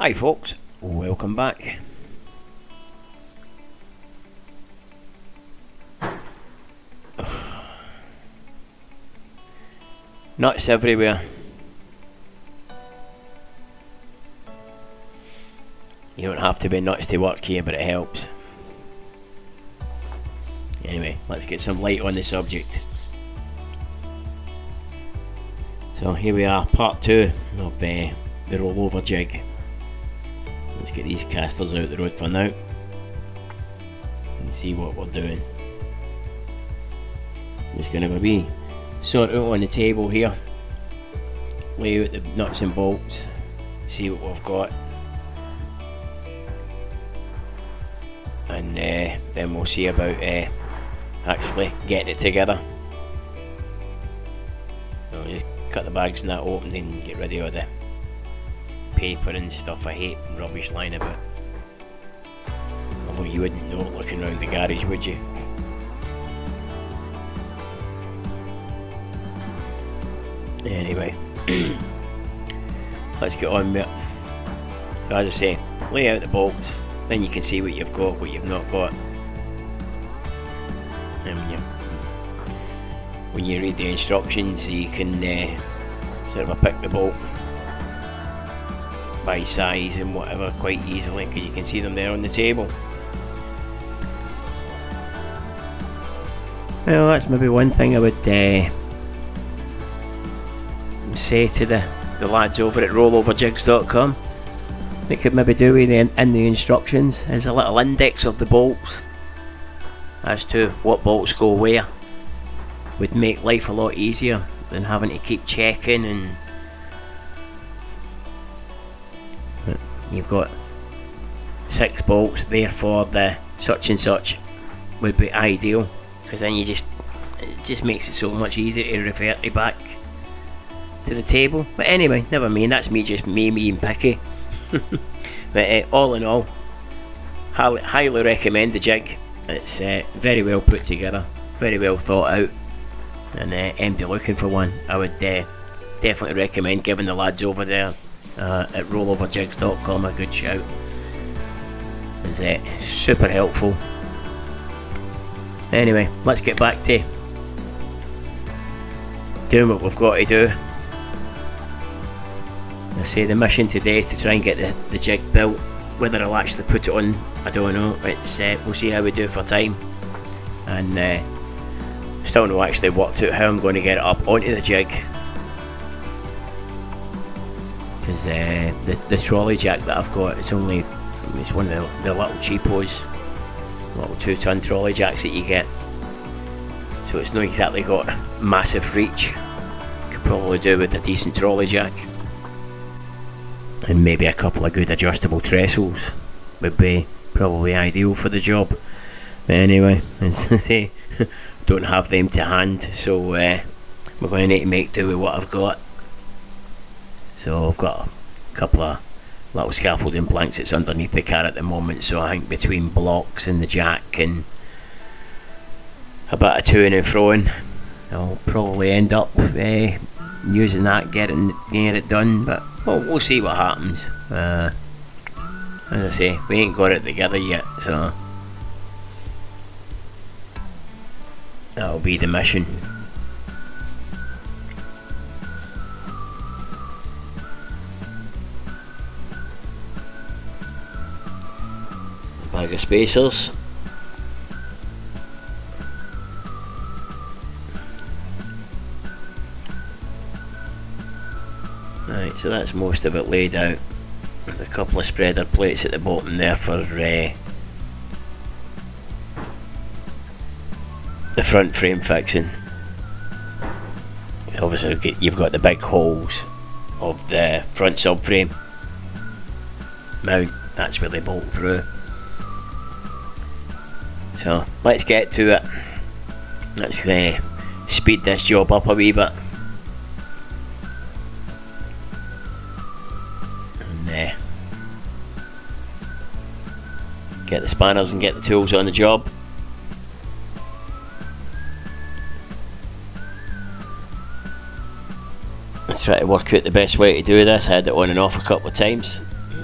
Hi folks, welcome back. Nuts everywhere. You don't have to be nuts to work here, but it helps. Anyway, let's get some light on the subject. So here we are, part 2 of the rollover jig. Let's get these casters out the road for now and see what we're doing. I'm just going to have a wee sort out on the table here, lay out the nuts and bolts, see what we've got, and then we'll see about actually getting it together. So just cut the bags and that open and get rid of all the paper and stuff. I hate rubbish lying about. Although you wouldn't know it looking around the garage, would you? Anyway, let's get on with it. So as I say, lay out the bolts, then you can see what you've got, what you've not got. And when you read the instructions, you can sort of pick the bolt by size and whatever quite easily, because you can see them there on the table. Well, that's maybe one thing I would say to the lads over at rolloverjigs.com. They could maybe do in the instructions is a little index of the bolts as to what bolts go where. Would make life a lot easier than having to keep checking, and you've got 6 bolts, therefore the such and such would be ideal, because then it just makes it so much easier to refer to back to the table. But anyway, never mind, that's me being picky. But all in all, highly recommend the jig. It's very well put together, very well thought out, and MD looking for one, I would definitely recommend giving the lads over there at rolloverjigs.com a good shout. It's super helpful. Anyway, let's get back to doing what we've got to do. I say the mission today is to try and get the jig built. Whether I'll actually put it on, I don't know. We'll see how we do for time, and still not actually worked out how I'm going to get it up onto the jig, because the trolley jack that I've got, it's one of the little cheapos, little 2-ton trolley jacks that you get, so it's not exactly got massive reach. Could probably do with a decent trolley jack, and maybe a couple of good adjustable trestles would be probably ideal for the job. But anyway, as I say, don't have them to hand, so we're going to need to make do with what I've got. So I've got a couple of little scaffolding planks that's underneath the car at the moment, so I think between blocks and the jack and a bit of to and froing, I'll probably end up using that, getting it done. But we'll see what happens. As I say, we ain't got it together yet, so that'll be the mission. Bag of spacers. Right, so that's most of it laid out. There's a couple of spreader plates at the bottom there for the front frame fixing. So obviously you've got the big holes of the front subframe mount, that's where they bolt through. So let's get to it. Let's speed this job up a wee bit, and get the spanners and get the tools on the job. Let's try to work out the best way to do this. I had it on and off a couple of times.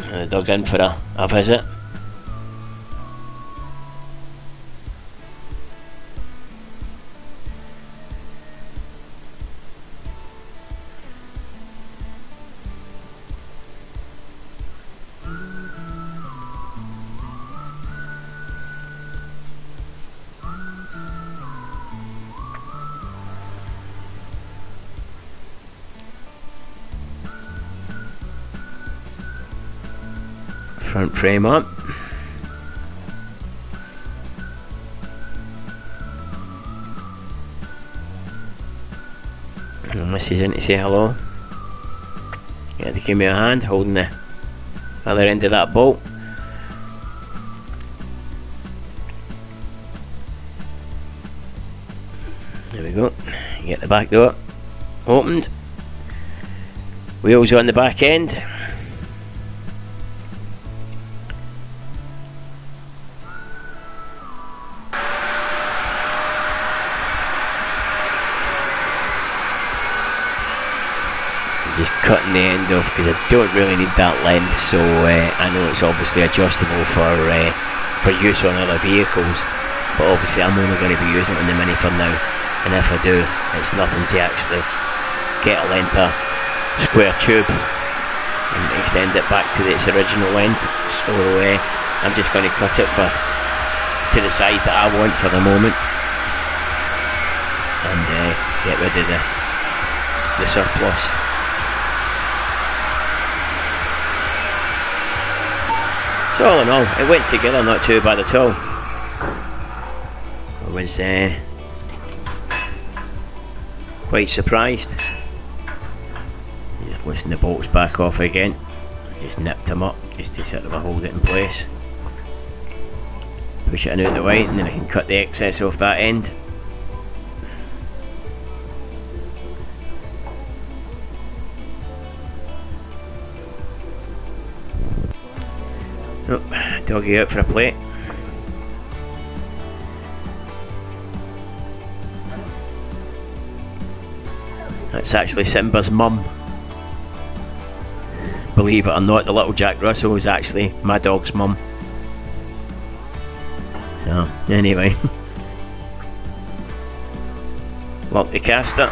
I dug in for a visit. Front frame up. Missy's in to say hello. You had to give me a hand holding the other end of that bolt. There we go. Get the back door opened. Wheels on the back end. Just cutting the end off because I don't really need that length, so I know it's obviously adjustable for use on other vehicles, but obviously I'm only going to be using it on the Mini for now, and if I do, it's nothing to actually get a length of square tube and extend it back to its original length, so I'm just going to cut it to the size that I want for the moment, and get rid of the surplus. So all in all, it went together not too bad at all. I was quite surprised. Just loosen the bolts back off again. I just nipped them up just to sort of hold it in place. Push it out the way and then I can cut the excess off that end. Oh, doggy out for a plate. That's actually Simba's mum. Believe it or not, the little Jack Russell is actually my dog's mum. So, anyway. Lock the caster.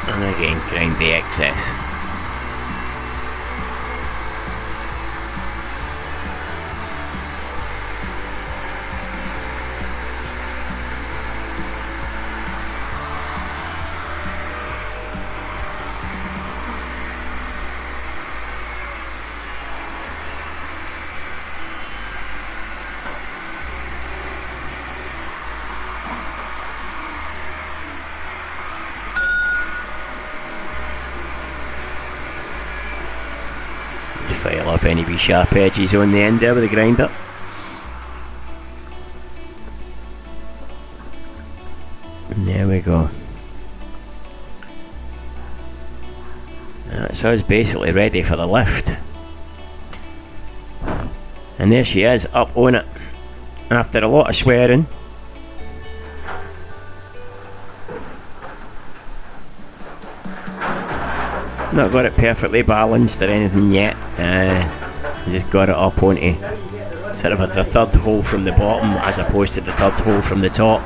And again, grind the excess. File off any wee sharp edges on the end there with the grinder. And there we go. So it's basically ready for the lift. And there she is, up on it. After a lot of swearing. Not got it perfectly balanced or anything yet. Just got it up onto sort of the third hole from the bottom as opposed to the third hole from the top.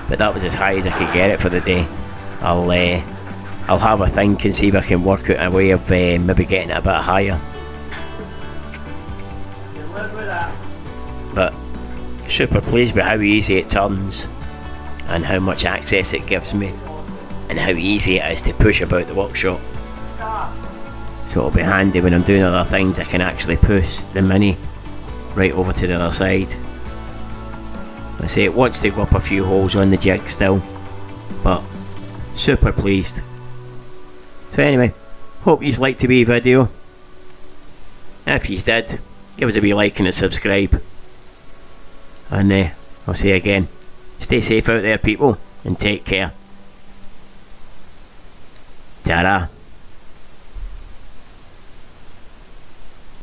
But that was as high as I could get it for the day. I'll have a think and see if I can work out a way of maybe getting it a bit higher. But super pleased with how easy it turns and how much access it gives me and how easy it is to push about the workshop. So it'll be handy when I'm doing other things. I can actually push the Mini right over to the other side. I say it wants to go up a few holes on the jig still, but super pleased. So anyway, hope you liked the wee video. If you did, give us a wee like and a subscribe. And I'll say again, stay safe out there people and take care. Ta-ra.